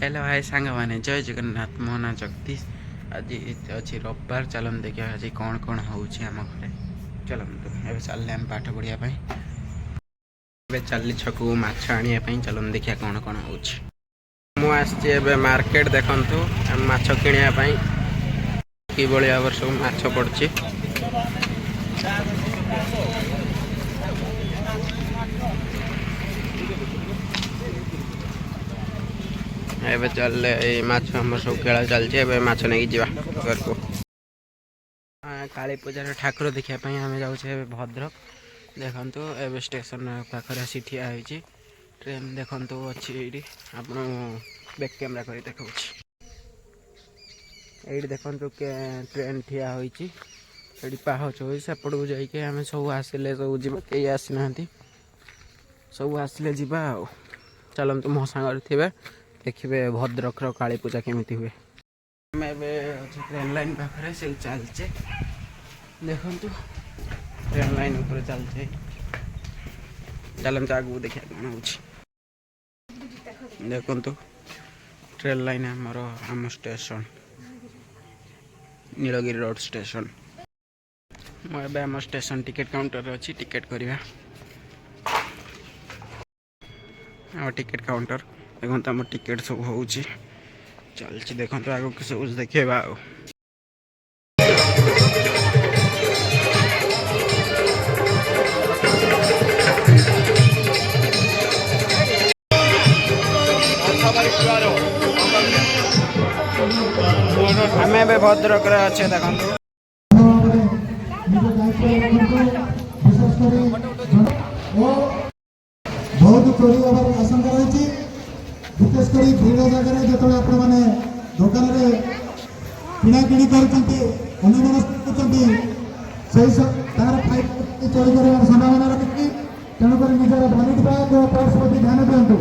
Hello hi सांग मैंने जय जगन्नाथ मो ना जगदीश आज अच्छी रविवार चलन देखिए आज कौन कौन हो घरे चलतु ए चल पाठ पढ़ापी चल छक माछ आने चलन देखिए कौन कौन हो मार्केट देखु माछ किणापी कि भाव सब माछ पड़ी एबे चल माछ हम सब खेला चलती माछ नहीं जा घर को काली पूजार ठाकुर देखापी आम जाऊे भद्रक देखु ए स्टेशन पाखे आसी ठिया होती ट्रेन देखु अच्छी ये आप बैक कैमेरा कर देखा ये देखु ट्रेन ठिया होती पाहच हो सेपट को जाइए आम सब आसिले सब जा कई आसी ना सब आसिले जा चलतु मो सांग थे देखिए भद्रक काली पूजा केमी हुए आम अच्छे ट्रेन लाइन पाखे से चलचे देखु ट्रेन लाइन ऊपर चलचे चलते आगू देखा कौन हो देखु ट्रेन लाइन आम स्टेशन नीलगिरी रोड स्टेशन मुझे आम स्टेशन टिकेट काउंटर अच्छी टिकेट करवा टिकेट काउंटर देखो आम टिकेट सब हो चलती देखो आगे कि सब देखा आम भद्रक अच्छे देखो बहुत चोरी हमार आशंका रही विशेषकर भिड़ जगह जो आपने दुकान किणाकिणी कर चोरी कर संभावना रखी तेणुक निजर वैलिड बैग और पर्स प्रति ध्यान दिंतु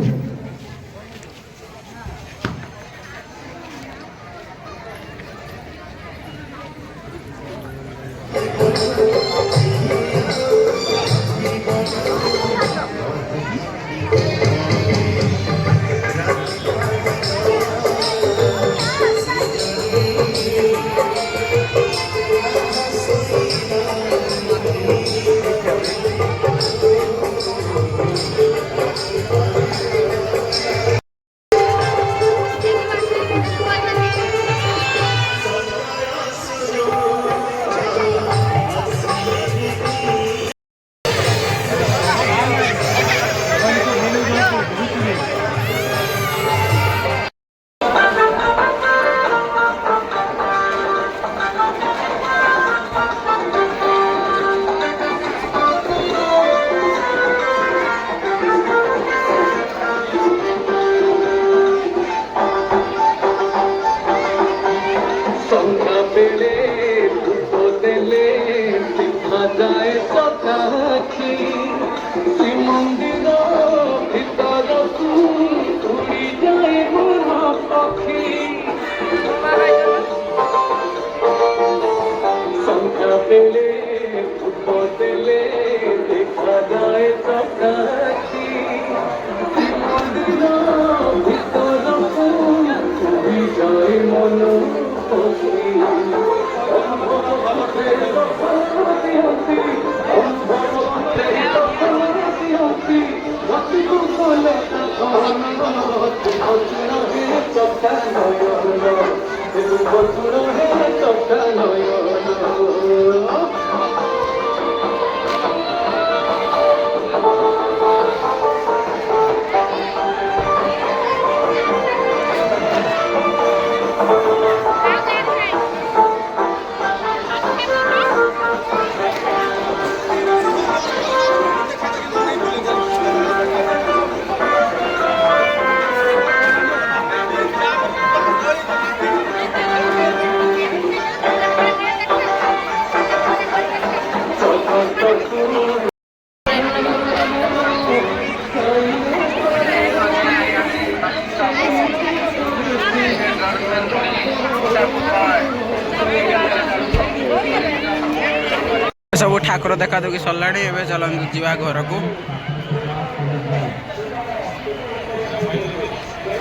सब ठाकुर देखा दुखी सरला चलते जा घर को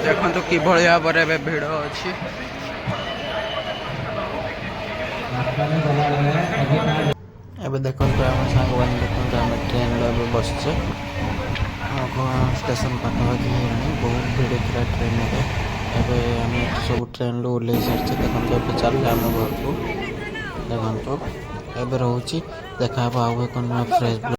ଦେଖନ୍ତୁ କିଭଳି ଭାବରେ ଏବେ ଭିଡ଼ ଅଛି। ଏବେ ଦେଖନ୍ତୁ ଆମ ସାଙ୍ଗମାନେ ଦେଖନ୍ତୁ ଆମେ ଟ୍ରେନରେ ଏବେ ବସିଛେ। ଷ୍ଟେସନ ପାଖାପାଖି ହେଇଗଲାଣି। ବହୁତ ଭିଡ଼ ଥିଲା ଟ୍ରେନରେ। ଏବେ ଆମେ ସବୁ ଟ୍ରେନରୁ ଓହ୍ଲେଇ ସାରିଛେ। ଦେଖନ୍ତୁ ଏବେ ଚାଲିଲେ ଆମ ଘରକୁ। ଦେଖନ୍ତୁ ଏବେ ରହୁଛି। ଦେଖା ହେବ ଆଉ ଏକ ନୂଆ ଫ୍ରେଶ୍